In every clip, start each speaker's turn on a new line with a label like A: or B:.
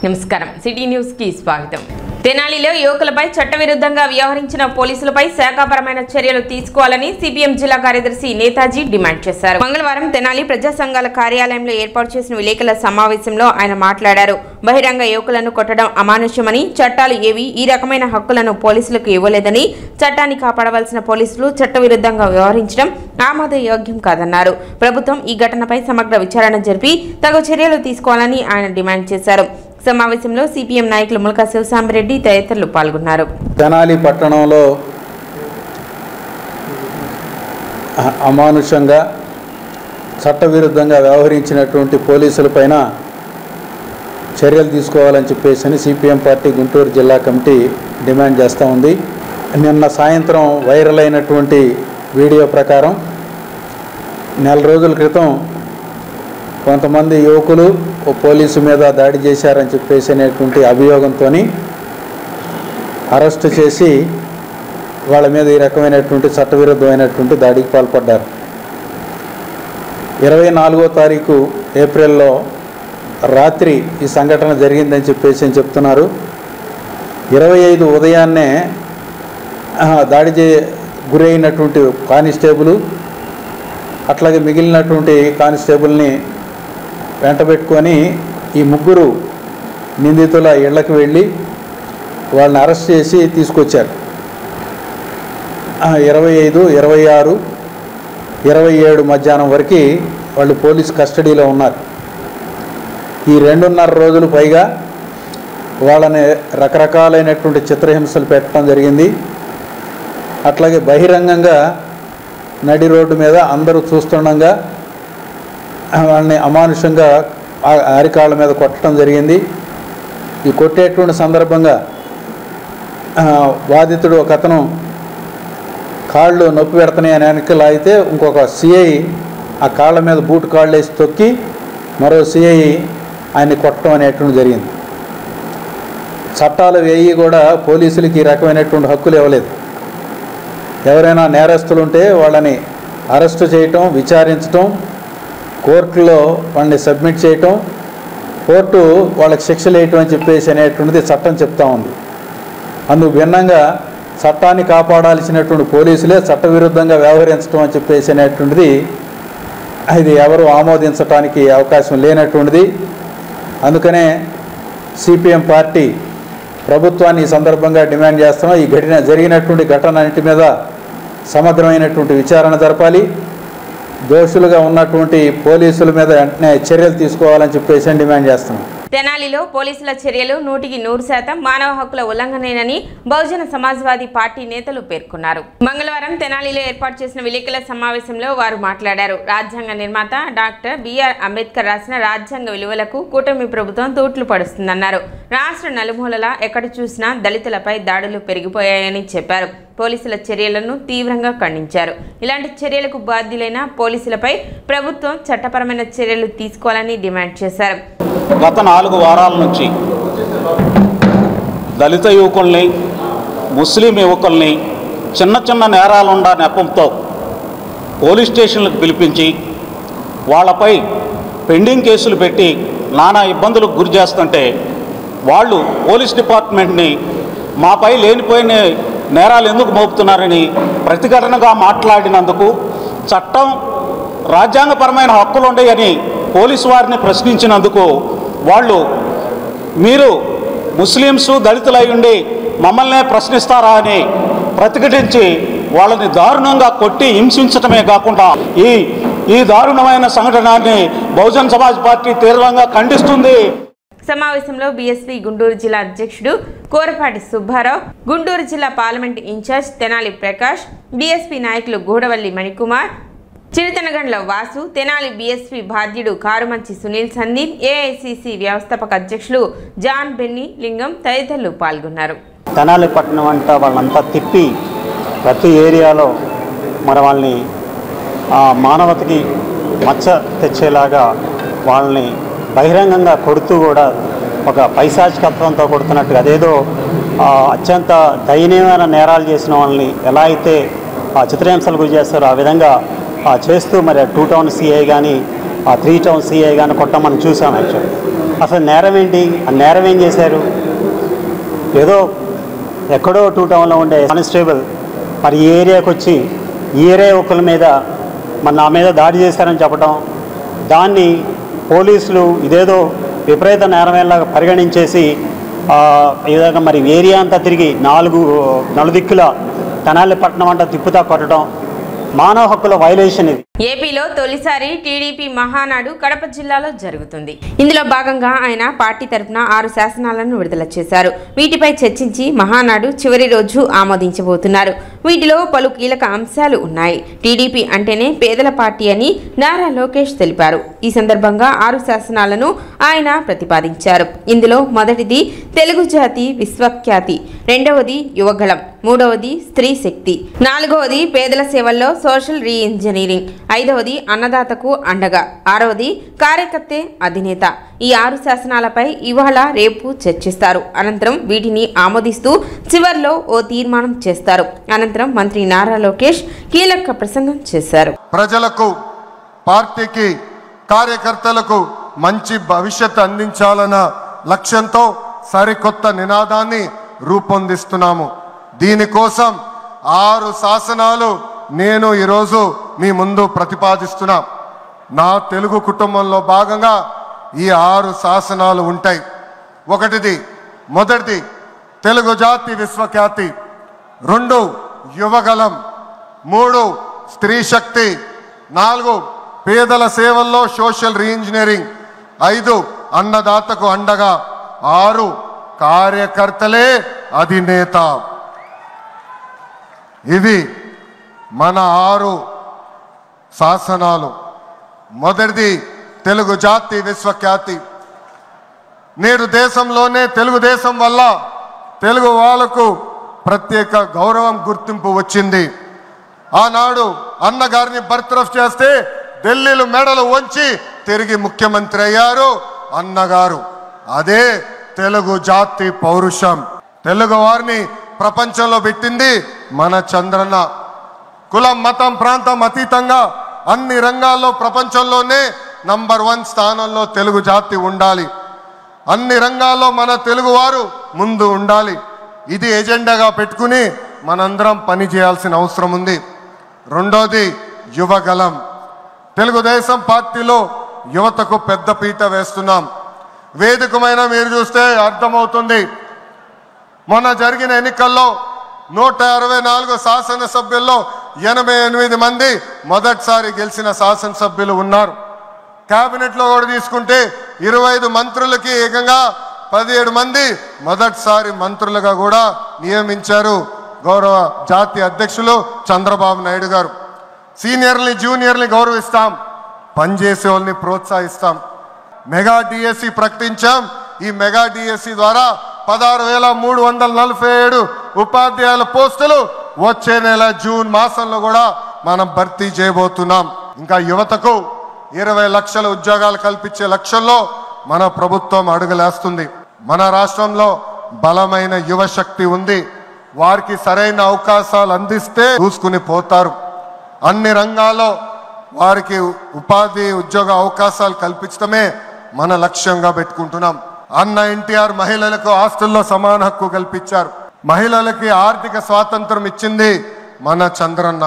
A: నమస్కారం city news కి స్వాగతం. తెనాలిలో యువకులపై చట్టవిరుద్ధంగా వ్యవహరించిన పోలీసులపై శాఖాపరమైన చర్యలు తీసుకోవాలని సిపిఎం జిల్లా కార్యదర్శి నేతాజీ డిమాండ్ చేశారు. మంగళవారం తెనాలి ప్రజా సంఘాల కార్యాలయంలో ఏర్పాటు చేసిన విలేకరుల సమావేశంలో ఆయన మాట్లాడారు. బహిరంగ యువకులను కొట్టడం అమానుష్యమని, చట్టాలు ఏవి ఈ రకమైన హక్కులను పోలీసులకు ఇవ్వలేదని, చట్టాన్ని కాపాడవలసిన పోలీసులు చట్టవిరుద్ధంగా వ్యవహరించడం ఆమోదయోగ్యం కాదన్నారు. ప్రభుత్వం ఈ ఘటనపై సమగ్ర విచారణ జరిపి తగు చర్యలు తీసుకోవాలని ఆయన డిమాండ్ చేశారు. సమావేశంలో సిపిఎం నాయకులు ములకా శివసాంబరెడ్డి తదితరులు పాల్గొన్నారు.
B: తెనాలి పట్టణంలో అమానుషంగా చట్టవిరుద్ధంగా వ్యవహరించినటువంటి పోలీసులపైన చర్యలు తీసుకోవాలని చెప్పేసి సిపిఎం పార్టీ గుంటూరు జిల్లా కమిటీ డిమాండ్ చేస్తూ ఉంది. నిన్న సాయంత్రం వైరల్ అయినటువంటి వీడియో ప్రకారం నెల రోజుల క్రితం కొంతమంది యువకులు పోలీసు మీద దాడి చేశారని చెప్పేసి అనేటువంటి అభియోగంతో అరెస్టు చేసి వాళ్ళ మీద ఈ రకమైనటువంటి చట్టవిరుద్ధమైనటువంటి దాడికి పాల్పడ్డారు. 24వ తారీఖు ఏప్రిల్లో రాత్రి ఈ సంఘటన జరిగిందని చెప్పేసి చెప్తున్నారు. 25 ఉదయాన్నే గురైనటువంటి కానిస్టేబుల్ అట్లాగే మిగిలినటువంటి కానిస్టేబుల్ని వెంటబెట్టుకొని ఈ ముగ్గురు నిందితుల ఇళ్లకు వెళ్ళి వాళ్ళని అరెస్ట్ చేసి తీసుకొచ్చారు. 25, 26, 27 మధ్యాహ్నం వరకు వాళ్ళు పోలీస్ కస్టడీలో ఉన్నారు. ఈ 2.5 రోజులు పైగా వాళ్ళని రకరకాలైనటువంటి చిత్రహింసలు పెట్టడం జరిగింది. అట్లాగే బహిరంగంగా నడి రోడ్డు మీద అందరూ చూస్తుండగా వాళ్ళని అమానుషంగా అరికాళ్ళ మీద కొట్టడం జరిగింది. ఈ కొట్టేటువంటి సందర్భంగా బాధితుడు ఒక అతను కాళ్ళు నొప్పి పెడుతున్నాయి అని వెనక్కి లాగితే ఇంకొక సిఐ ఆ కాళ్ళ మీద బూట్ కాళ్ళు వేసి తొక్కి మరో సిఐ ఆయన్ని కొట్టడం అనేటువంటి జరిగింది. చట్టాలు వేయి కూడా పోలీసులకి ఈ రకమైనటువంటి హక్కులు ఇవ్వలేదు. ఎవరైనా నేరస్తులు ఉంటే వాళ్ళని అరెస్టు చేయటం, విచారించటం, కోర్టులో వాళ్ళని సబ్మిట్ చేయటం, కోర్టు వాళ్ళకి శిక్షలు వేయటం అని చెప్పేసి అనేటువంటిది చట్టం చెప్తా ఉంది. అందుకు భిన్నంగా చట్టాన్ని కాపాడాల్సినటువంటి పోలీసులే చట్టవిరుద్ధంగా వ్యవహరించడం అని చెప్పేసి అనేటువంటిది ఇది ఎవరు ఆమోదించడానికి అవకాశం లేనటువంటిది. అందుకనే సిపిఎం పార్టీ ప్రభుత్వాన్ని ఈ సందర్భంగా డిమాండ్ చేస్తున్నాం. ఈ జరిగినటువంటి ఘటనన్నింటి మీద సమగ్రమైనటువంటి విచారణ జరపాలి. దోషులుగా ఉన్నటువంటి పోలీసుల మీద వెంటనే చర్యలు తీసుకోవాలని చెప్పేసి డిమాండ్ చేస్తున్నాం.
A: తెనాలిలో పోలీసుల చర్యలు 100% మానవ హక్కుల ఉల్లంఘనేనని బహుజన సమాజ్వాదీ పార్టీ నేతలు పేర్కొన్నారు. మంగళవారం తెనాలిలో ఏర్పాటు చేసిన విలేకరుల సమావేశంలో వారు మాట్లాడారు. రాజ్యాంగ నిర్మాత డాక్టర్ బిఆర్ అంబేద్కర్ రాసిన రాజ్యాంగ విలువలకు కూటమి ప్రభుత్వం తూట్లు పడుస్తుందన్నారు. రాష్ట్ర నలుమూలలా ఎక్కడ చూసినా దళితులపై దాడులు పెరిగిపోయాయని చెప్పారు. పోలీసుల చర్యలను తీవ్రంగా ఖండించారు. ఇలాంటి చర్యలకు బాధ్యులైన పోలీసులపై ప్రభుత్వం చట్టపరమైన చర్యలు తీసుకోవాలని డిమాండ్ చేశారు.
C: గత 4 వారాల నుంచి దళిత యువకుల్ని, ముస్లిం యువకుల్ని చిన్న చిన్న నేరాలుండ నెపంతో పోలీస్ స్టేషన్లకు పిలిపించి వాళ్ళపై పెండింగ్ కేసులు పెట్టి నానా ఇబ్బందులకు గురి చేస్తుంటే వాళ్ళు పోలీస్ డిపార్ట్మెంట్ని మాపై లేనిపోయిన నేరాలు ఎందుకు మోపుతున్నారని ప్రతిఘటనగా మాట్లాడినందుకు చట్టం రాజ్యాంగపరమైన హక్కులు ఉన్నాయని పోలీసు వారిని ప్రశ్నించినందుకు వాళ్ళు మీరు ముస్లిమ్స్ దళితులై ఉండి మమ్మల్నే ప్రశ్నిస్తారా అని ప్రతిఘటించి వాళ్ళని దారుణంగా కొట్టి హింసించటమే కాకుండా ఈ దారుణమైన సంఘటనని బహుజన్ సమాజ్ పార్టీ తీవ్రంగా ఖండిస్తుంది.
A: సమావేశంలో బీఎస్పీ గుంటూరు జిల్లా అధ్యక్షుడు కోరపాటి సుబ్బారావు, గుంటూరు జిల్లా పార్లమెంట్ ఇన్ఛార్జ్ తెనాలి ప్రకాష్, బీఎస్పీ నాయకులు గూడవల్లి మణికుమార్, చిరుతనగండ్ల వాసు, తెనాలి బీఎస్పీ బాధ్యుడు కారుమంచి సునీల్ సందీప్, ఏఐసిసి వ్యవస్థాపక అధ్యక్షులు జాన్ బెన్నీ లింగం తదితరులు పాల్గొన్నారు.
D: తెనాలి పట్టణం అంతా వాళ్ళంతా తిప్పి ప్రతి ఏరియాలో మరి వాళ్ళని మానవతకి మచ్చ తెచ్చేలాగా వాళ్ళని బహిరంగంగా కొడుతూ కూడా ఒక పైశాచికత్వంతో కొడుతున్నట్టుగా అదేదో అత్యంత దయనీయమైన నేరాలు చేసిన వాళ్ళని ఎలా అయితే చిత్రహింసలు గురి చేస్తారో ఆ విధంగా చేస్తూ మరి 2 టౌన్ సిఐ కానీ 3 టౌన్ సిఐ కానీ కొట్టమని చూసాం. యాక్చువల్లీ అసలు నేరం ఏంటి, ఆ నేరం ఏం చేశారు? ఏదో ఎక్కడో 2 టౌన్లో ఉండే కానిస్టేబుల్ మరి ఈ ఏరియాకి వచ్చి ఈ ఏరియా ఒకరి మీద మరి నా మీద దాడి చేశారని చెప్పడం, దాన్ని పోలీసులు ఇదేదో విపరీత నేరమేలాగా పరిగణించేసి ఈ విధంగా మరి ఏరియా అంతా తిరిగి నలుదిక్కుల తెనాలి పట్టణం అంతా తిప్పుతా కొట్టడం మానవ హక్కుల వైలేషన్ ఇది.
A: ఏపీలో తొలిసారి టీడీపీ మహానాడు కడప జిల్లాలో జరుగుతుంది. ఇందులో భాగంగా ఆయన పార్టీ తరఫున 6 శాసనాలను విడుదల చేశారు. వీటిపై చర్చించి మహానాడు చివరి రోజు ఆమోదించబోతున్నారు. వీటిలో పలు కీలక అంశాలు ఉన్నాయి. టీడీపీ అంటేనే పేదల పార్టీ అని నారా లోకేష్ తెలిపారు. ఈ సందర్భంగా 6 శాసనాలను ఆయన ప్రతిపాదించారు. ఇందులో మొదటిది తెలుగు జాతి విశ్వఖ్యాతి, రెండవది యువగళం, మూడవది స్త్రీ శక్తి, నాలుగవది పేదల సేవల్లో సోషల్ రీఇంజనీరింగ్, ఐదవది అన్నదాతకు అండగా, ఆరవది కార్యకర్తే అధినేత. ఈ 6 శాసనాలపై ఇవాళ రేపు చర్చిస్తారు. అనంతరం వీటిని ఆమోదిస్తూ చివర్లో ఓ తీర్మానం చేస్తారు. అనంతరం మంత్రి నారా లోకేష్ కీలక ప్రసంగం చేశారు.
E: ప్రజలకు, పార్టీకి, కార్యకర్తలకు మంచి భవిష్యత్తు అందించాలన్న లక్ష్యంతో సరికొత్త నినాదాన్ని రూపొందిస్తున్నాము. దీనికోసం 6 శాసనాలు నేను ఈరోజు మీ ముందు ప్రతిపాదిస్తున్నా. నా తెలుగు కుటుంబంలో భాగంగా ఈ 6 శాసనాలు ఉంటాయి. మొదటిది తెలుగు జాతి విశ్వఖ్యాతి, 2 యువగలం, 3 స్త్రీ శక్తి, 4 పేదల సేవల్లో సోషల్ రీఇంజనీరింగ్, 5 అన్నదాతకు అండగా, 6 కార్యకర్తలే అధినేత. ఇవి మన 6 శాసనాలు. మొదటిది తెలుగు జాతి విశ్వఖ్యాతి. నేడు దేశంలోనే తెలుగుదేశం వల్ల తెలుగు వాళ్ళకు ప్రత్యేక గౌరవం, గుర్తింపు వచ్చింది. ఆనాడు అన్నగారిని బర్తరఫ్ చేస్తే ఢిల్లీలో మెడలు వంచి తిరిగి ముఖ్యమంత్రి అయ్యారు అన్నగారు. అదే తెలుగు జాతి పౌరుషం. తెలుగు వారిని ప్రపంచంలో పెట్టింది మన చంద్రన్న. కులం, మతం, ప్రాంతం అతీతంగా అన్ని రంగాల్లో ప్రపంచంలోనే నంబర్ 1 స్థానంలో తెలుగు జాతి ఉండాలి. అన్ని రంగాల్లో మన తెలుగు వారు ముందు ఉండాలి. ఇది ఎజెండాగా పెట్టుకుని మనందరం పని చేయాల్సిన అవసరం ఉంది. రెండోది యువగలం. తెలుగుదేశం పార్టీలో యువతకు పెద్ద పీట వేస్తున్నాం. వేదికమైన మీరు చూస్తే అర్థమవుతుంది. మొన్న జరిగిన ఎన్నికల్లో 164 శాసనసభ్యుల్లో 88 మంది మొదటిసారి గెలిచిన శాసనసభ్యులు ఉన్నారు. క్యాబినెట్లో కూడా తీసుకుంటే 25 మంత్రులకి ఏకంగా 17 మంది మొదటిసారి మంత్రులుగా కూడా నియమించారు గౌరవ జాతీయ అధ్యక్షులు చంద్రబాబు నాయుడు గారు. సీనియర్ని, జూనియర్ని గౌరవిస్తాం, పనిచేసే వాళ్ళని ప్రోత్సహిస్తాం. Mega DSC ప్రకటించాం. ఈ మెగా డిఎస్సి ద్వారా 16,347 ఉపాధ్యాయుల పోస్టులు వచ్చే నెల జూన్ మాసంలో కూడా మనం భర్తీ చేయబోతున్నాం. ఇంకా యువతకు 20 లక్షల ఉద్యోగాలు కల్పించే లక్ష్యంలో మన ప్రభుత్వం అడుగులేస్తుంది. మన రాష్ట్రంలో బలమైన యువ శక్తి ఉంది. వారికి సరైన అవకాశాలు అందిస్తే చూసుకుని పోతారు. అన్ని రంగాల్లో వారికి ఉపాధి, ఉద్యోగ అవకాశాలు కల్పించడమే మన లక్ష్యంగా పెట్టుకుంటున్నాం. అన్న ఎన్టీఆర్ మహిళలకు ఆస్తుల్లో సమాన హక్కు కల్పించారు. మహిళలకి ఆర్థిక స్వాతంత్రం ఇచ్చింది మన చంద్రన్న.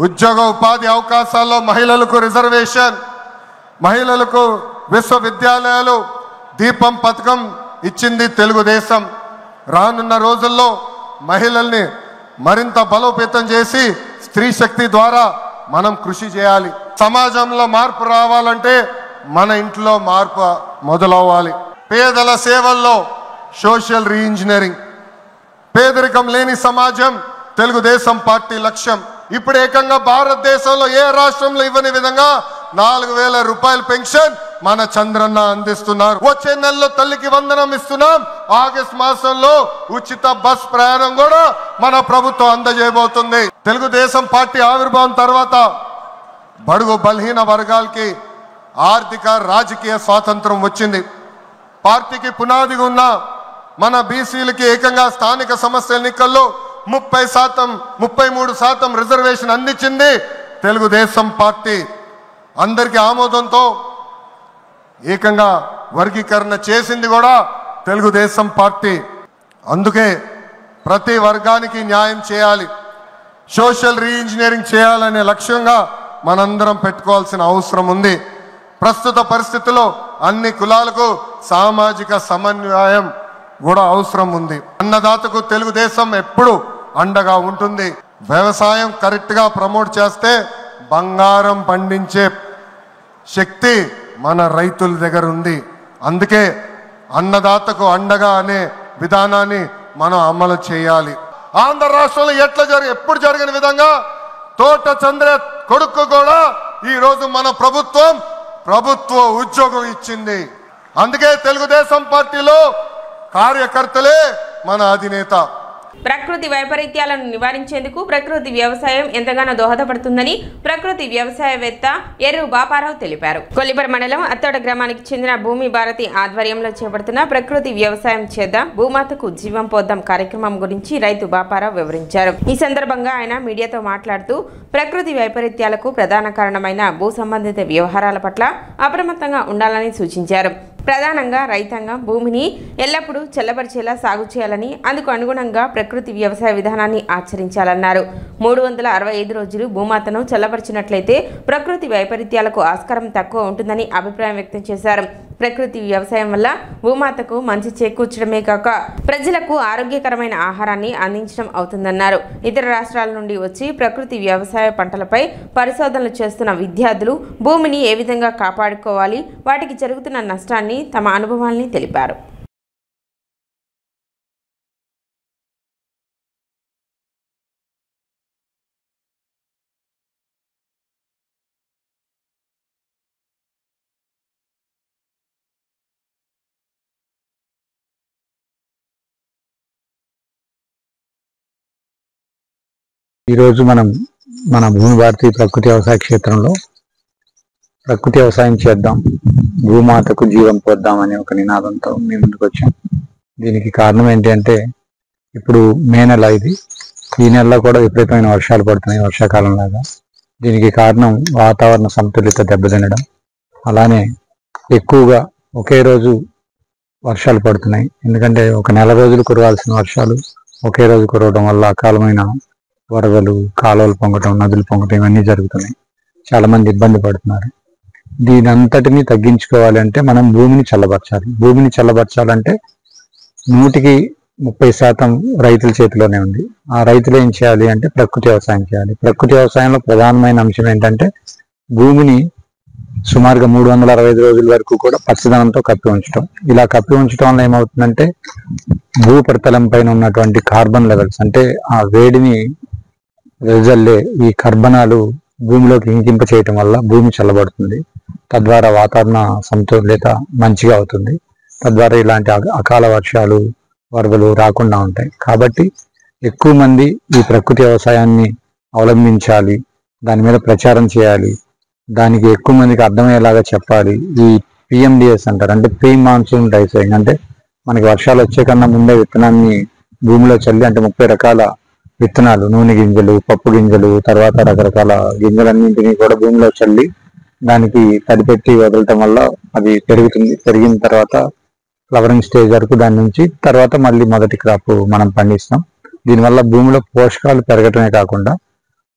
E: ఉద్యోగ ఉపాధి అవకాశాల్లో మహిళలకు రిజర్వేషన్, మహిళలకు విశ్వవిద్యాలయాలు, దీపం పథకం ఇచ్చింది తెలుగుదేశం. రానున్న రోజుల్లో మహిళల్ని మరింత బలోపేతం చేసి స్త్రీ శక్తి ద్వారా మనం కృషి చేయాలి. సమాజంలో మార్పు రావాలంటే మన ఇంట్లో మార్పు మొదలవ్వాలి. పేదల సేవల్లో సోషల్ రీఇంజనీరింగ్. పేదరికం లేని సమాజం తెలుగుదేశం పార్టీ లక్ష్యం. ఇప్పుడు ఏకంగా భారతదేశంలో ఏ రాష్ట్రంలో ఇవ్వని విధంగా 4,000 రూపాయల పెన్షన్ మన చంద్రన్న అందిస్తున్నారు. వచ్చే నెలలో తల్లికి వందనం ఇస్తున్నాం. ఆగస్టు మాసంలో ఉచిత బస్ ప్రయాణం కూడా మన ప్రభుత్వం అందజేయబోతుంది. తెలుగుదేశం పార్టీ ఆవిర్భావం తర్వాత బడుగు బలహీన వర్గాలకి ఆర్థిక, రాజకీయ స్వాతంత్రం వచ్చింది. పార్టీకి పునాదిగా ఉన్న మన బీసీలకి ఏకంగా స్థానిక సంస్థల ఎన్నికల్లో 33% రిజర్వేషన్ అందించింది తెలుగుదేశం పార్టీ. అందరికీ ఆమోదంతో ఏకంగా వర్గీకరణ చేసింది కూడా తెలుగుదేశం పార్టీ. అందుకే ప్రతి వర్గానికి న్యాయం చేయాలి, సోషల్ రీఇంజనీరింగ్ చేయాలనే లక్ష్యంగా మనందరం పెట్టుకోవాల్సిన అవసరం ఉంది. ప్రస్తుత పరిస్థితుల్లో అన్ని కులాలకు సామాజిక సమన్వయం కూడా అవసరం ఉంది. అన్నదాతకు తెలుగుదేశం ఎప్పుడు అండగా ఉంటుంది. వ్యవసాయం కరెక్ట్గా ప్రమోట్ చేస్తే బంగారం పండించే శక్తి మన రైతుల దగ్గర ఉంది. అందుకే అన్నదాతకు అండగా అనే విధానాన్ని మనం అమలు చేయాలి. ఆంధ్ర రాష్ట్రంలో ఎప్పుడు జరిగిన విధంగా తోట చంద్ర కొడుకు కూడా ఈరోజు మన ప్రభుత్వ ఉద్యోగం ఇచ్చింది. అందుకే తెలుగుదేశం పార్టీలో కార్యకర్తలే మన అధినేత.
A: ప్రకృతి వైపరీత్యాలను నివారించేందుకు ప్రకృతి వ్యవసాయం ఎంతగానో దోహదపడుతుందని ప్రకృతి వ్యవసాయవేత్త ఎర్రు బాపారావు తెలిపారు. కొల్లిపర మండలం అత్తోట గ్రామానికి చెందిన భూమి భారతి ఆధ్వర్యంలో చేపడుతున్న ప్రకృతి వ్యవసాయం చేద్దాం భూమాతకు జీవం పోద్దాం కార్యక్రమం గురించి రైతు బాపారావు వివరించారు. ఈ సందర్భంగా ఆయన మీడియాతో మాట్లాడుతూ ప్రకృతి వైపరీత్యాలకు ప్రధాన కారణమైన భూ సంబంధిత వ్యవహారాల పట్ల అప్రమత్తంగా ఉండాలని సూచించారు. ప్రధానంగా రైతాంగం భూమిని ఎల్లప్పుడూ చల్లబరిచేలా సాగు చేయాలని, అందుకు అనుగుణంగా ప్రకృతి వ్యవసాయ విధానాన్ని ఆచరించాలన్నారు. 365 రోజులు భూమాతను చల్లబరిచినట్లయితే ప్రకృతి వైపరీత్యాలకు ఆస్కారం తక్కువ ఉంటుందని అభిప్రాయం వ్యక్తం చేశారు. ప్రకృతి వ్యవసాయం వల్ల భూమాతకు మంచి చేకూర్చడమే కాక ప్రజలకు ఆరోగ్యకరమైన ఆహారాన్ని అందించడం అవుతుందన్నారు. ఇతర రాష్ట్రాల నుండి వచ్చి ప్రకృతి వ్యవసాయ పంటలపై పరిశోధనలు చేస్తున్న విద్యార్థులు భూమిని ఏ విధంగా కాపాడుకోవాలి, వాటికి జరుగుతున్న నష్టాన్ని తమ అనుభవాల్ని తెలిపారు.
F: ఈరోజు మనం మన భూమి భారతి ప్రకృతి వ్యవసాయ క్షేత్రంలో ప్రకృతి వ్యవసాయం చేద్దాం, భూమాతకు జీవం పోద్దాం అనే ఒక నినాదంతో మేము ముందుకు వచ్చాం. దీనికి కారణం ఏంటి అంటే, ఇప్పుడు మే నెల ఇది, ఈ నెలలో కూడా విపరీతమైన వర్షాలు పడుతున్నాయి, వర్షాకాలం లాగా. దీనికి కారణం వాతావరణ సమతుల్యత దెబ్బతినడం, అలానే ఎక్కువగా ఒకే రోజు వర్షాలు పడుతున్నాయి. ఎందుకంటే ఒక నెల రోజులు కురవాల్సిన వర్షాలు ఒకే రోజు కురవడం వల్ల అకాలమైన వరదలు, కాలువలు పొంగటం, నదులు పొంగటం ఇవన్నీ జరుగుతున్నాయి. చాలా మంది ఇబ్బంది పడుతున్నారు. దీని అంతటినీ తగ్గించుకోవాలి అంటే మనం భూమిని చల్లబరచాలి. భూమిని చల్లబరచాలంటే 100% రైతుల చేతిలోనే ఉంది. ఆ రైతులు ఏం చేయాలి అంటే ప్రకృతి వ్యవసాయం చేయాలి. ప్రకృతి వ్యవసాయంలో ప్రధానమైన అంశం ఏంటంటే భూమిని సుమారుగా 365 రోజుల వరకు కూడా పచ్చదనంతో కప్పి ఉంచడం. ఇలా కప్పి ఉంచడం వల్ల ఏమవుతుందంటే భూపరితలం పైన ఉన్నటువంటి కార్బన్ లెవెల్స్, అంటే ఆ వేడిని వెదజల్లే ఈ కర్బనాలు భూమిలోకి ఇంకింప చేయటం వల్ల భూమి చల్లబడుతుంది. తద్వారా వాతావరణ సమతుల్యత మంచిగా అవుతుంది. తద్వారా ఇలాంటి అకాల వర్షాలు, వరదలు రాకుండా ఉంటాయి. కాబట్టి ఎక్కువ మంది ఈ ప్రకృతి వ్యవసాయాన్ని అవలంబించాలి, దాని మీద ప్రచారం చేయాలి, దానికి ఎక్కువ మందికి అర్థమయ్యేలాగా చెప్పాలి. ఈ PMDS అంటారు, అంటే ప్రీ మాన్సూన్ డ్రై సోయింగ్, అంటే మనకి వర్షాలు వచ్చే కన్నా ముందే విత్తనాన్ని భూమిలో చల్లి, అంటే 30 రకాల విత్తనాలు, నూనె గింజలు, పప్పు గింజలు, తర్వాత రకరకాల గింజలన్నింటినీ కూడా భూమిలో చల్లి దానికి తడిపెట్టి వదలటం వల్ల అది పెరుగుతుంది. పెరిగిన తర్వాత ఫ్లవరింగ్ స్టేజ్ వరకు దాని నుంచి తర్వాత మళ్ళీ మొదటి క్రాప్ మనం పండిస్తాం. దీనివల్ల భూమిలో పోషకాలు పెరగటమే కాకుండా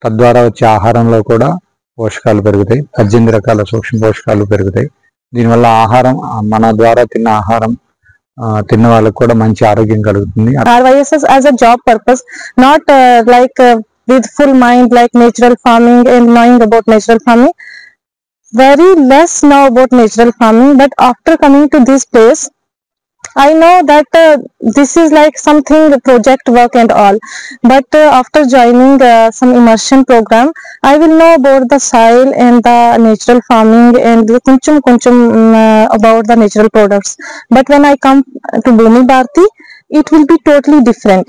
F: తద్వారా వచ్చే ఆహారంలో కూడా పోషకాలు పెరుగుతాయి. 18 రకాల సూక్ష్మ పోషకాలు పెరుగుతాయి. దీనివల్ల ఆహారం, మన ద్వారా తిన్న ఆహారం తిన్న వాళ్ళకు కూడా మంచి ఆరోగ్యం కలుగుతుంది.
G: RYSS as a job purpose, not with full mind like natural farming and knowing about natural farming. Very less know about natural farming, but after coming to this place I know that this is like something project work and all, but after joining some immersion program I will know about the soil and the natural farming and kunchum about the natural products. But when I come to Bhumi Bharati, it will be totally different.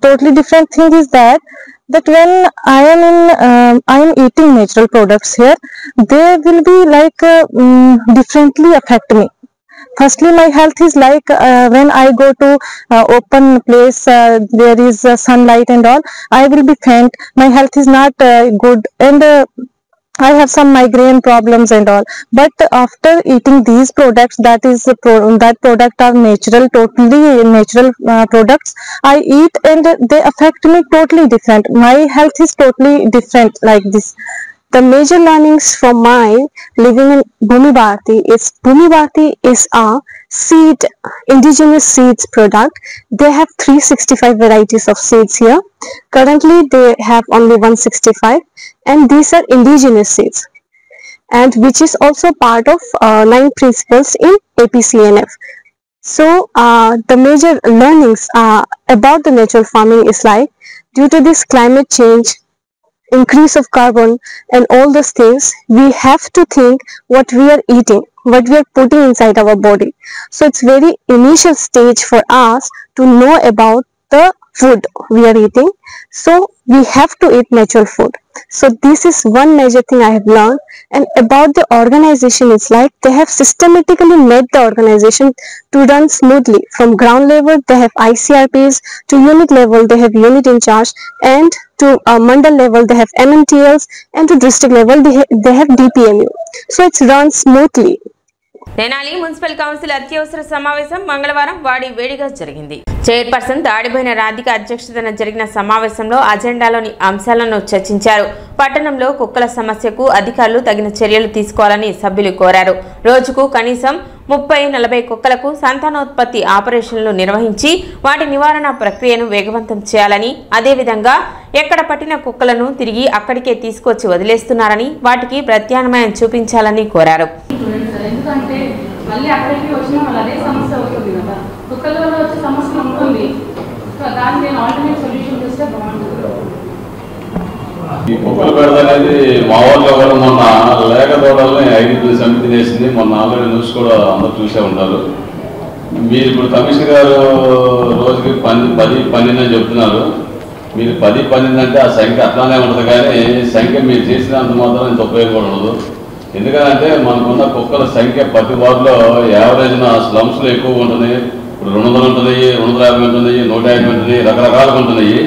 G: Totally different thing is that when I am eating natural products here, they will be like differently affect me. Firstly, my health is like when I go to open place, there is sunlight and all, I will be faint. My health is not good, and I have some migraine problems and all, but after eating these products, that product are natural, totally natural products I eat, and they affect me totally different. My health is totally different like this. The major learnings from my living in Bhumi Bharati is a indigenous seeds product. They have 365 varieties of seeds here. Currently they have only 165, and these are indigenous seeds, and which is also part of 9 principles in APCNF. So the major learnings about the natural farming is like, due to this climate change, increase of carbon and all those things, we have to think what we are eating, what we are putting inside our body. So it's very initial stage for us to know about the food we are eating. So we have to eat natural food. So this is one major thing I have learned. And about the organization, it's like they have systematically made the organization to run smoothly. From ground level they have ICRPs, to unit level they have unit in charge, and to mandal level they have MMTLs, and to district level they have DPMU. So it's run smoothly.
A: Tenali municipal council అత్యవసర సమావేశం మంగళవారం వాడి వేడిగా జరిగింది. Chairperson దాడిపోయిన Radhika అధ్యక్షతన జరిగిన సమావేశంలో అజెండాలోని అంశాలను చర్చించారు. పట్టణంలో కుక్కల సమస్యకు అధికారులు తగిన చర్యలు తీసుకోవాలని సభ్యులు కోరారు. రోజుకు కనీసం 30-40 కుక్కలకు సంతానోత్పత్తి ఆపరేషన్లు నిర్వహించి వాటి నివారణ ప్రక్రియను వేగవంతం చేయాలని, అదేవిధంగా ఎక్కడ పట్టిన కుక్కలను తిరిగి అక్కడికే తీసుకొచ్చి వదిలేస్తున్నారని, వాటికి ప్రత్యామ్నాయం చూపించాలని కోరారు.
H: ఎందుకంటే మళ్ళీ అక్కడికి వచ్చినా మళ్ళీ అదే సమస్య అవుతుంది కదా, కుక్కల వల్ల వచ్చే సమస్య ఉంటుంది. దాన్ని నేను ఆల్టర్నేట్ సొల్యూషన్ చేస్తే బాగుంటుంది.
I: ఈ కుక్కల బెడద అనేది మా ఊళ్ళో కూడా మొన్న లేక తోటల్ని 5 సమితి చేసింది. మొన్న ఆల్రెడీ న్యూస్ కూడా అందరూ చూసే ఉంటారు. మీరు ఇప్పుడు కమిషనర్ గారు రోజుకి 10-12 అని చెప్తున్నారు. మీరు 10-12 అంటే ఆ సంఖ్య అట్లానే ఉంటుంది, కానీ సంఖ్య మీరు చేసినంత మాత్రం ఇంత ఉపయోగం ఉండదు. ఎందుకంటే మనకున్న కుక్కల సంఖ్య ప్రతి వార్డులో యావరేజ్న స్లమ్స్లో ఎక్కువ ఉంటుంది. ఇప్పుడు 200 ఉంటున్నాయి, 250 ఉంటున్నాయి, 150 ఉంటున్నాయి, రకరకాలుగా ఉంటున్నాయి.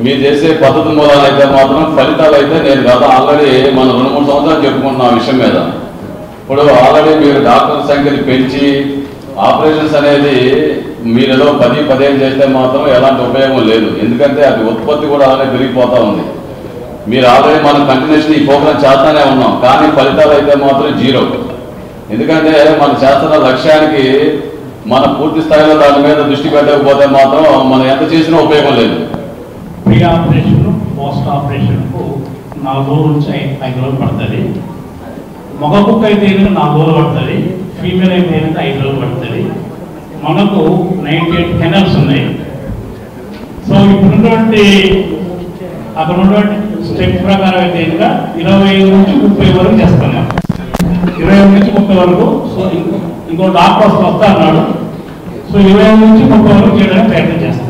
I: మీరు చేసే పద్ధతి మూలాలు అయితే మాత్రం ఫలితాలు అయితే నేను కదా ఆల్రెడీ మనం 2-3 సంవత్సరాలు చెప్పుకుంటున్నాం ఆ విషయం మీద. ఇప్పుడు ఆల్రెడీ మీరు డాక్టర్ల సంఖ్యని పెంచి ఆపరేషన్స్ అనేది మీరు ఏదో 10-15 చేస్తే మాత్రం ఎలాంటి ఉపయోగం లేదు. ఎందుకంటే అది ఉత్పత్తి కూడా అలానే పెరిగిపోతూ ఉంది. మీరు ఆల్రెడీ మనం కంటిన్యూషన్ ఈ ప్రోగ్రాం చేస్తానే ఉన్నాం, కానీ ఫలితాలు అయితే మాత్రం 0. ఎందుకంటే మన చేస్తున్న లక్ష్యానికి మనం పూర్తి స్థాయిలో దాని మీద దృష్టి పెట్టకపోతే మాత్రం మనం ఎంత చేసినా ఉపయోగం లేదు.
J: ప్రీ ఆపరేషన్, పోస్ట్ ఆపరేషన్కు 4 రోజుల నుంచి 5 రోజులు పడుతుంది. మగ కుక్క అయితే 4 రోజులు పడుతుంది, ఫీమేల్ అయితే 5 రోజులు పడుతుంది. మనకు 98 కెనల్స్ ఉన్నాయి. సో ఇప్పుడున్నటువంటి అక్కడ ఉన్నటువంటి స్టెప్ ప్రకారం అయితే 25 నుంచి 30 వరకు చేస్తున్నాం. 25 నుంచి 30 వరకు. సో ఇంకో డాక్టర్ వస్తా అన్నాడు. సో 25 నుంచి 30 వరకు చేయడానికి ప్రయత్నం చేస్తాం.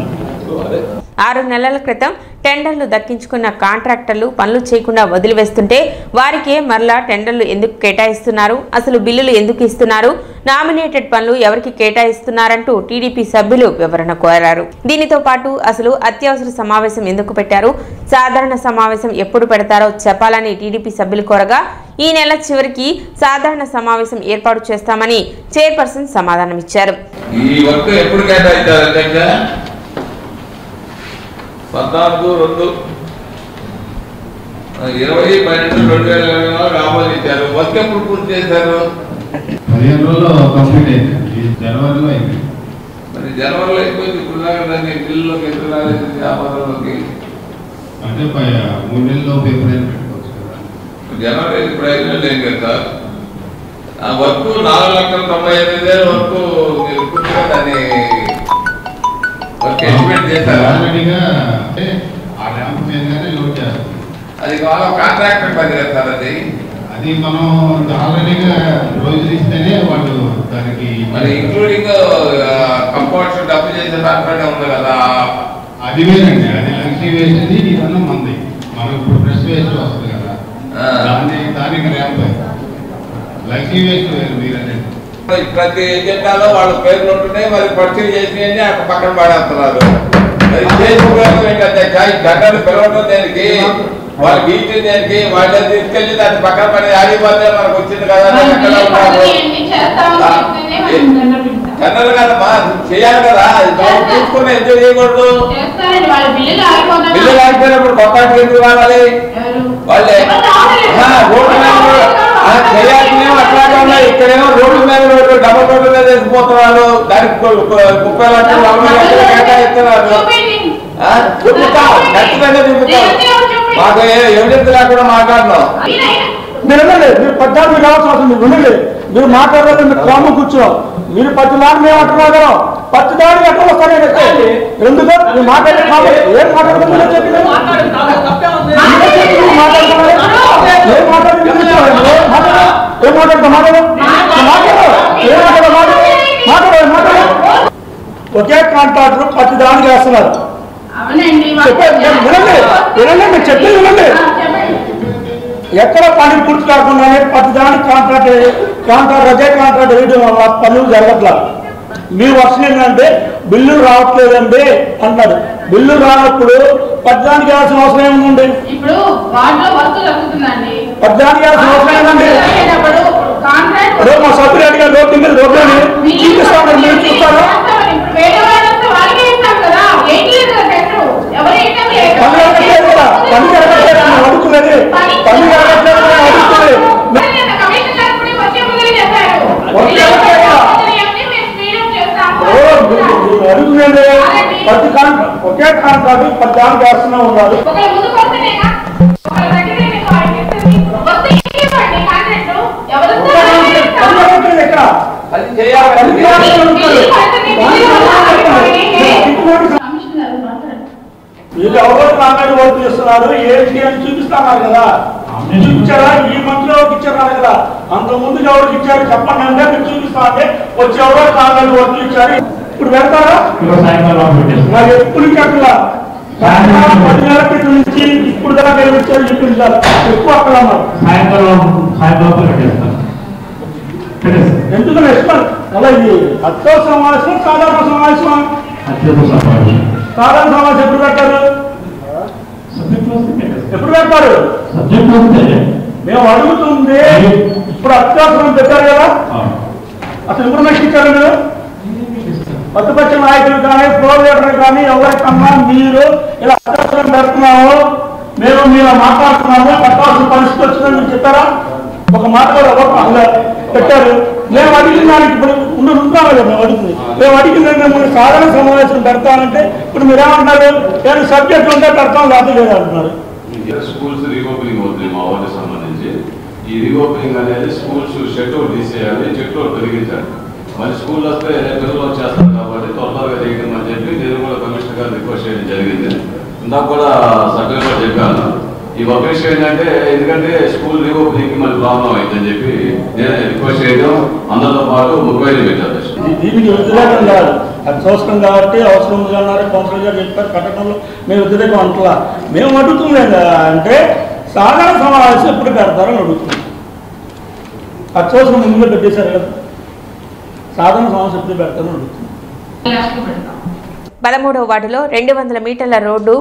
A: 6 నెలల క్రితం టెండర్లు దక్కించుకున్న కాంట్రాక్టర్లు పనులు చేయకుండా వదిలివేస్తుంటే వారికే మరలా టెండర్లు ఎందుకు కేటాయిస్తున్నారు, అసలు బిల్లులు ఎందుకు ఇస్తున్నారు, నామినేటెడ్ పనులు ఎవరికి కేటాయిస్తున్నారంటూ టీడీపీ సభ్యులు వివరణ కోరారు. దీనితో పాటు అసలు అత్యవసర సమావేశం ఎందుకు పెట్టారు, సాధారణ సమావేశం ఎప్పుడు పెడతారో చెప్పాలని టీడీపీ సభ్యులు కోరగా, ఈ నెల చివరికి సాధారణ సమావేశం ఏర్పాటు చేస్తామని చైర్పర్సన్ సమాధానమిచ్చారు.
K: 14/2/2024 ఆమోదించారు. వర్క్ ఎప్పుడు పూర్తి చేశారు?
L: 15 రోజుల్లో కంప్లీట్ అయింది. జనవరిలో అయింది.
K: మరి జనవరిలో అయిపోయింది. ఇప్పుడు దాన్ని బిల్లులోకి ఎప్పుడు రాలేదు వ్యాపారంలోకి?
L: అంటే 3 నెలల్లో ఏప్రిల్ పెట్టుకోవచ్చు కదా.
K: జనవరి ఇప్పుడు 5 నెలలు ఏం కదా సార్? ఆ వర్క్ 4,95,000 వరకు మీరు పూర్తిగా దాన్ని వర్క్ ఎస్టిమేట్ చేశారు.
L: ఆల్రెడీగా అంటే ఆ ర్యాంప్ మీదగానే లోడ్ చేస్తారు.
K: అది కావాలి కాంట్రాక్టర్ పని కదా సార్.
L: అది మనం ఆల్రెడీగా రోజులు ఇస్తేనే వాళ్ళు దానికి
K: మరి ఇంక్లూడింగ్ కంపౌండ్స్ డబ్బు చేసే దాంట్లోనే ఉంది కదా.
L: అది వేరండి, అది లక్ష్మీ వేస్ట్, ఇదన్నా మంది మనకు ఇప్పుడు ఫ్రెష్ వేస్ట్ వస్తుంది కదా, దానికి ర్యాంప్ లక్ష్మీ వేస్ట్ వేరు. మీరనేది
K: ప్రతి ఎజెండాలో వాళ్ళ పేర్లు ఉంటున్నాయి, మరి పరిచయం చేసినవి అక్కడ పక్కన పడేస్తున్నారు. మరి చేసి ఉపయోగం ఏంటంటే ఈ గంటలు పిలవడం దేనికి? వాళ్ళు గీటి దేనికి వాళ్ళని తీసుకెళ్ళి దాన్ని పక్కన పని ఆగిపోతే మనకు వచ్చింది కదా టెండర్ కదమ్మా చేయాలి కదా చూసుకుని ఎంజాయ్ చేయకూడదు బిల్లులు ఆగిపోయినప్పుడు కొత్త ఎందుకు రావాలి వాళ్ళే రోడ్డు మీద చేయాల్సినేమో అట్లాగే ఉన్నాయి ఇక్కడేమో రోడ్డు మీద డబల్ రోడ్డు మీద వేసిపోతున్నారు దానికి 30 లక్షలు 40 లక్షలు కేటాయిస్తున్నారు ఖచ్చితంగా చూపిస్తాం మాకు ఎవిడెన్స్ లేకుండా మాట్లాడుతున్నాం
M: మీరు వినండి మీరు 14 కావాల్సిన అవసరం మీరు వినండి మీరు మాట్లాడాలి మీరు గ్రామం కూర్చున్నాం మీరు 10 దాని మేము అంటున్నాం కదా 10 దానికి ఎట్లా వస్తానే ఎందుకు మీరు మాట్లాడే ఏం మాట్లాడుతున్నారు చెప్పి ఒకే కాంట్రాక్టర్ 10 దానికి వేస్తున్నారు వినండి మీరు చెప్పి వినండి ఎక్కడ పని పూర్తి కాకుండానే 10 దానికి కాంట్రాక్ట్ అదే కాంట్రాక్ట్ వేయడం వల్ల పనులు జరగట్లా మీ వర్షం ఏంటంటే బిల్లులు రావట్లేదండి అంటారు బిల్లు రానప్పుడు 10 దానికి వేయాల్సిన అవసరం ఏముందండి
H: ఇప్పుడు వాటిలో వర్క్ జరుగుతుందండి
M: 10 దానికి వేయాల్సిన అవసరం ఏమండి మా సభ్యులు అడిగారు రోడ్డు మీద రోడ్లని చూపిస్తాను మీరు చూస్తారా పని జరగట్లేదు అడుగుతున్నది పని జరగట్లేదు అడుగుతుంది అడుగుతుంది ఒకే కాంట్రాక్ట్ 10 దానికి వేస్తూనే ఉన్నారు వీళ్ళు ఎవరో కాంట్రాక్ట్ వర్క్ చేస్తున్నారు ఏంటి అని చూపిస్తున్నారు కదా చూపించారా ఈ మంత్రిలోకి ఇచ్చారు కదా అంత ముందు ఎవరికి ఇచ్చారు చెప్పండి అంటే మీరు చూపిస్తా అంటే వచ్చి ఎవరో కాంట్రాక్ట్ వర్క్ ఇచ్చారు ఇప్పుడు వెళ్తారా మరి ఎప్పుడు నుంచి అట్లా 10 నెలల క్రితం నుంచి ఇప్పుడు దాకా నిర్మించారు చూపించారు ఎక్కువ అక్కడ ఎందుకు రెస్పాన్స్ అలా ఇది అత్యవసర సమావేశం సాధారణ సమావేశం సాధారణ సమావేశం ఎప్పుడు పెట్టారు ఎప్పుడు పెట్టారు మేము అడుగుతుంది ఇప్పుడు అత్యవసరం పెట్టారు కదా అసలు ఇన్ఫర్మేషన్ ఇచ్చారు మీరు ప్రతిపక్ష నాయకులు కానీ ఫ్లోర్ లీడర్ కానీ ఎవరికన్నా మీరు ఇలా అత్యవసరం పెడుతున్నాము మేము మీరు మాట్లాడుతున్నాము కట్టాల్సిన పరిస్థితి వచ్చిందని మీరు చెప్పారా ఒక మాట కూడా ఎవరు పెట్టారు మేము అడిగిన దానికి ఇప్పుడు ఉంటాము కదా మేము అడుగుతుంది మేము అడిగిందంటే మీరు సాధారణ సమావేశం పెడతానంటే ఇప్పుడు మీరేమంటున్నారు నేను సబ్జెక్ట్ ఉంటే పెడతాం లేదా అంటున్నారు
I: స్కూల్స్ రీఓపెనింగ్ అవుతుంది మా ఊరికి సంబంధించి ఈ రీఓపెనింగ్ అనేది స్కూల్స్ షెడ్ తీసేయాలి చెట్లు తొలగించాలి మళ్ళీ స్కూల్ వస్తే పిల్లలు వచ్చేస్తారు కాబట్టి త్వరగా చేయడం అని చెప్పి నేను కూడా కమిషనర్ గారు రిక్వెస్ట్ చేయడం జరిగింది ఇందాక కూడా సభ్యులు కూడా చెప్పాను ఈ ఒక విషయం ఏంటంటే ఎందుకంటే స్కూల్ రీఓపెనింగ్ మళ్ళీ ప్రాబ్లం అయిందని చెప్పి నేను రిక్వెస్ట్ చేయడం అందరితో పాటు 35 పెట్టారు
M: దీనికి వ్యతిరేకం కాదు అది చూస్తాం కాబట్టి అవసరం ఉంది అన్నారు కౌన్సిలర్ గారు చెప్పారు కట్టడంలో మేము వ్యతిరేకం అంటలా మేము అడుగుతుంది అంటే సాధారణ సమావేశం ఎప్పుడు పెడతారని అడుగుతుంది అది చూసిన ముందుగా పెట్టేశారు కదా సాధారణ సమావేశం ఎప్పుడు పెడతారని అడుగుతుంది
A: 13వ వార్డులో 200 మీటర్ల రోడ్డు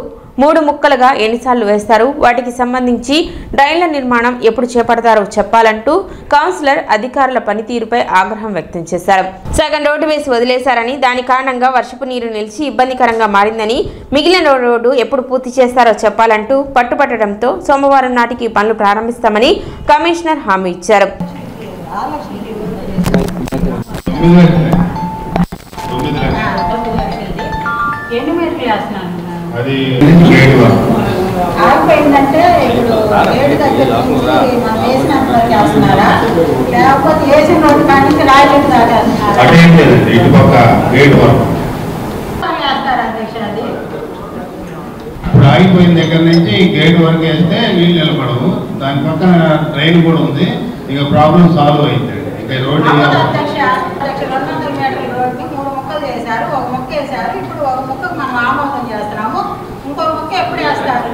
A: 3 ముక్కలుగా ఎన్నిసార్లు వేస్తారు వాటికి సంబంధించి డ్రైన్ల నిర్మాణం ఎప్పుడు చేపడతారో చెప్పాలంటూ కౌన్సిలర్ అధికారుల పనితీరుపై ఆగ్రహం వ్యక్తం చేశారు. సగం రోడ్డు వేసి వదిలేశారని దాని కారణంగా వర్షపు నీరు నిలిచి ఇబ్బందికరంగా మారిందని మిగిలిన రోడ్డు ఎప్పుడు పూర్తి చేస్తారో చెప్పాలంటూ పట్టుపట్టడంతో సోమవారం నాటికి పనులు ప్రారంభిస్తామని కమిషనర్ హామీ ఇచ్చారు.
N: ఆగిపోయిందంటే ఇప్పుడు ఏడు దగ్గర నుంచి మనం వేసినంత వరకు వేస్తున్నారా లేకపోతే వేసిన రోజు కానీ నుంచి రాయలేదు దాకా వేస్తారా అధ్యక్ష అది
L: ఇప్పుడు ఆగిపోయిన దగ్గర నుంచి గేట్ వరకు వేస్తే నీళ్ళు నిలబడవు దాని పక్కన ట్రైన్ కూడా ఉంది ఇక ప్రాబ్లం సాల్వ్ అయిందండి ఇంకా రోడ్డు
N: అధ్యక్ష 200 మీటర్ల రోడ్డుకి 3 ముక్కలు చేశారు ఒక ముక్క వేశారు ఇప్పుడు ఒక ముక్కకు మనం ఆమోదం చేస్తున్నాము ఇంకో ముక్క ఎప్పుడు వేస్తారు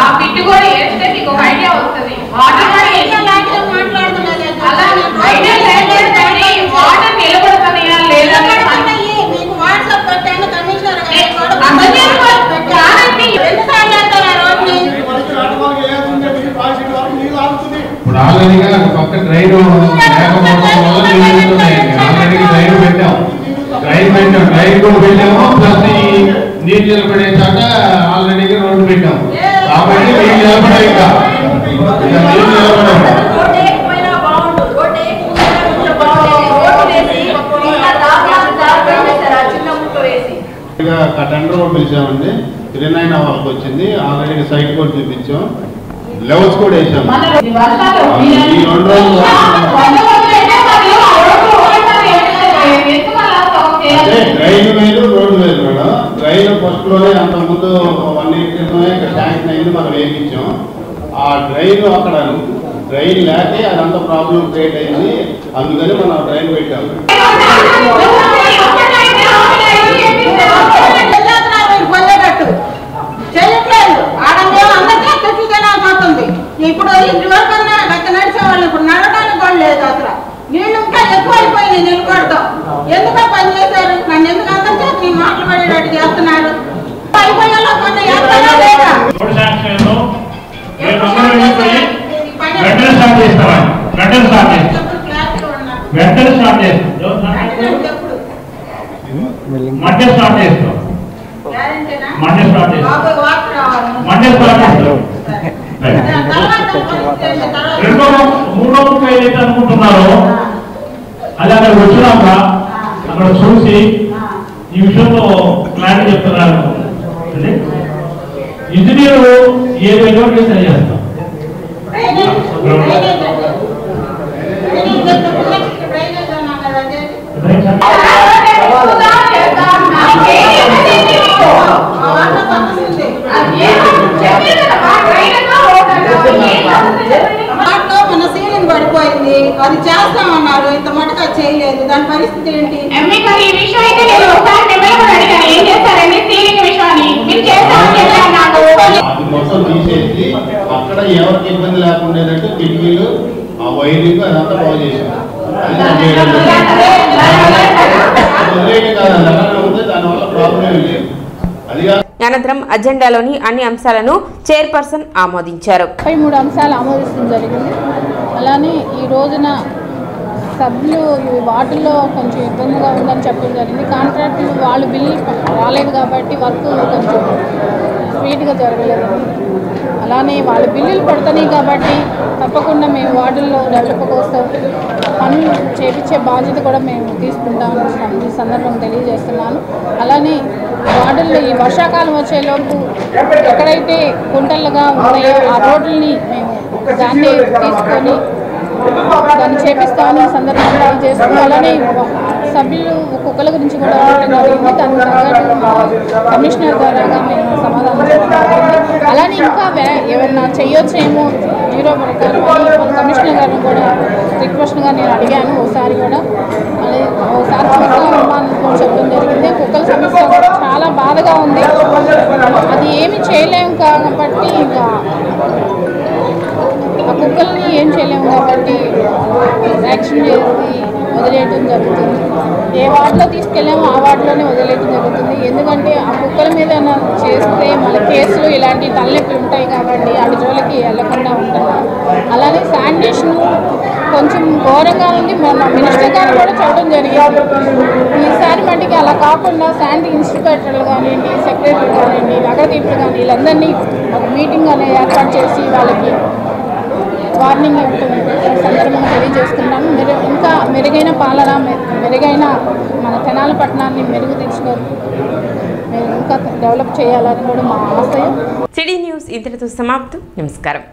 H: ఆ బిడ్డు కూడా వేస్తే మీకు ఒక ఐడియా వస్తుంది వాటర్ నిలబడుతున్నాయా లేదా
N: మీకు వాట్సాప్ పెట్టాను కమిషనర్
L: కూడా పెట్టాము, ప్లస్ ఈ నీళ్ళు నిలబడే చాట ఆల్రెడీగా రోడ్డు పెట్టాము. కాబట్టి నీళ్ళు నిలబడే ఇంకా నీళ్ళు నిలబడాము. టెండర్ కూడా పిలిచామండి. 39 వాళ్ళకి వచ్చింది. ఆల్రెడీ సైట్ కూడా చూపించాం, లెవెల్స్ కూడా వేసాము. ఈ 2 రోజులు డ్రైన్ వేలు రోడ్డు వేలు మేడం. డ్రైన్ ఫస్ట్ లోనే అంత ముందు 1 year క్రితమే శాంక్షన్ అయింది, మనం వేయించాం. ఆ డ్రైన్ అక్కడ డ్రైన్ లేకే అదంతా ప్రాబ్లం క్రియేట్ అయింది, అందుకని మనం డ్రైన్ పెట్టాము.
N: ఇప్పుడు ఇంటి వరకు నడిచే వాళ్ళు ఇప్పుడు నడవడానికి కూడా లేదు. అసలు నీళ్ళు ఇంకా ఎక్కువైపోయింది నిలబడతాం. ఎందుకో పని చేశారు, నన్ను ఎందుకు అందరి చేత నీ మాటలు పడేటట్టు చేస్తున్నారు. అయిపోయేలా కొంత
J: మూడో ముక్క ఏదైతే అనుకుంటున్నారో అది అక్కడ వచ్చినాక అక్కడ చూసి ఈ విషయంలో క్లారిటీ చెప్తున్నారు. ఇంజనీర్ ఏదైనా సరి చేస్తాం.
N: మన సీలింగ్ పడిపోయింది, అది చేస్తామన్నారు, ఇంత మటుగా చేయలేదు. దాని పరిస్థితి ఏంటి?
L: అది మొత్తం తీసేసి అక్కడ ఎవరికి ఇబ్బంది లేకుండేటట్టు కిటికీలు ఆ వైరింగ్ అదంతా బాగు చేసాం. దానివల్ల ప్రాబ్లం లేదు. అది
A: అనంతరం అజెండాలోని అన్ని అంశాలను చైర్పర్సన్ ఆమోదించారు.
O: 33 అంశాలు ఆమోదించడం జరిగింది. అలానే ఈ రోజున సభ్యులు వాటిల్లో కొంచెం ఇబ్బందిగా ఉందని చెప్పడం జరిగింది. కాంట్రాక్టులు వాళ్ళు బిల్లు రాలేదు కాబట్టి వర్క్ కొంచెం స్పీడ్గా జరగలేదు. అలానే వాళ్ళు బిల్లులు పడుతున్నాయి కాబట్టి తప్పకుండా మేము వార్డుల్లో డెవలప్ కోసం పనులు చేపించే బాధ్యత కూడా మేము తీసుకుంటామని ఈ సందర్భంగా తెలియజేస్తున్నాను. అలానే వార్డుల్లో ఈ వర్షాకాలం వచ్చేలోపు ఎక్కడైతే కుంటలుగా ఉన్నాయో ఆ రోడ్లని మేము దాన్ని తీసుకొని దాన్ని చేపిస్తామని ఈ సందర్భంగా తెలియజేస్తున్నాం. అలానే సభ్యులు కుక్కల గురించి కూడా జరిగింది. దాని తగ్గట్టు కమిషనర్ ద్వారా మేము సమాధానం చెప్పడం జరిగింది. అలానే ఇంకా ఏమన్నా చేయొచ్చేమో జీరో ప్రకారం మన కమిషనర్ గారిని కూడా రిక్వెస్ట్గా నేను అడిగాను. ఒకసారి కూడా ఒకసారి చూస్తామని చెప్పడం జరిగింది. కుక్కల సమస్య చాలా బాధగా ఉంది, అది ఏమి చేయలేము కాబట్టి ఇంకా ఆ కుక్కల్ని ఏం చేయలేము కాబట్టి యాక్షన్ చేసి వదిలేయటం జరుగుతుంది. ఏ వార్డులో తీసుకెళ్ళామో ఆ వార్డులోనే వదిలేయటం జరుగుతుంది. ఎందుకంటే ఆ కుక్కల మీద చేస్తే మళ్ళీ కేసులు ఇలాంటి తలనొప్పులు ఉంటాయి కాబట్టి అటు జోలికి వెళ్లకుండా ఉంటాను. అలానే శానిటేషన్ కొంచెం ఘోరంగా ఉంది. మన మినిస్టర్ గారు కూడా చెప్పడం జరిగింది. ఈసారి మట్టికి అలా కాకుండా శానిటరీ ఇన్స్పెక్టర్లు కానివ్వండి, సెక్రటరీ కానివ్వండి, నగరదీపులు కానీ వీళ్ళందరినీ ఒక మీటింగ్ అనేది ఏర్పాటు చేసి వాళ్ళకి వార్నింగ్ ఉంటుంది సందర్భంగా తెలియజేస్తున్నాము. ఇంకా మెరుగైన పాలన, మెరుగైన మన తెనాలి పట్టణాన్ని మెరుగుతీర్చుకొని ఇంకా డెవలప్ చేయాలని కూడా మా ఆశయం.
A: సిటీ న్యూస్ ఇంతటితో సమాప్తం. నమస్కారం.